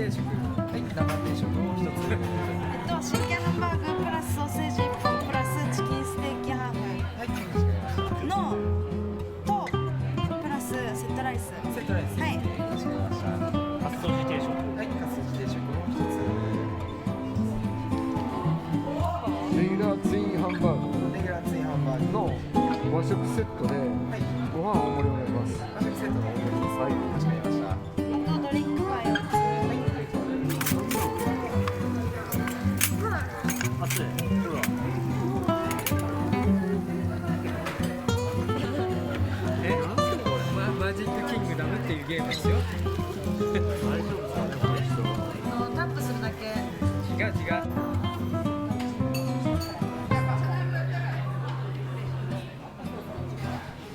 定食、はい、生定食を1つ。新キャハンバーグプラスソーセージ1本プラスチキンステーキハーフはい、かしこまりました。のとプラスセットライス。セットライス。はい。かしこまりました。カツ丼定食。はい、カツ丼定食を1つ。レギュラーツインハンバーグレギュラーツインハンバーグの和食セットではい、ご飯大盛りお願いします。和食セットの大盛りです。はいかしこまりました。とドリンクバー4つ。熱い。ほら。なんすかこれ。マジックキングダムっていうゲームですよ。大丈夫ですかね、この人。タップするだけ。違う違う。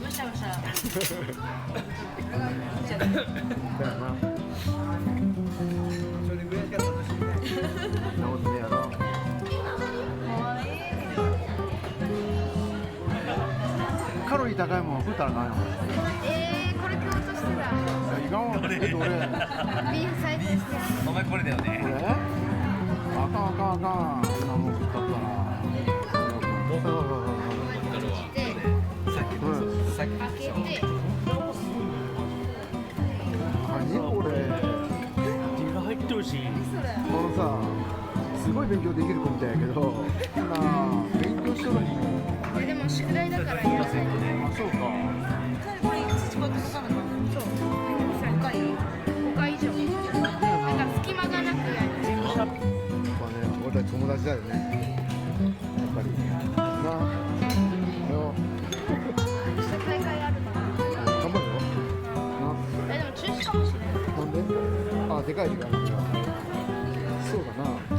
むしゃむしゃ。だよな。それぐらいしか楽しみない。なおねやな。かわいい。カロリー高いもん食ったらあかんよ。これ買おうとしてた。いかんわ。どれ？ビーフサイズしてる。お前これだよこれ？ね。あかんあかんあかん。そんなもん食ったったら。さっき開けて。何これ？手が入ってるし。それ。このさ、すごい勉強できる子みたいやけど、なあ勉強しとるにも。でも宿題だからやらない。あ、そうか。これ土こうやって書かなかった。そう。5回以上。なんか隙間がなくやる。まあね、俺たち友達だよね。やっぱり。なあ。よ。明日大会あるから。頑張るよ。な。でも中止かもしれない。なんで？あ、でかい時間あるから。そうだな。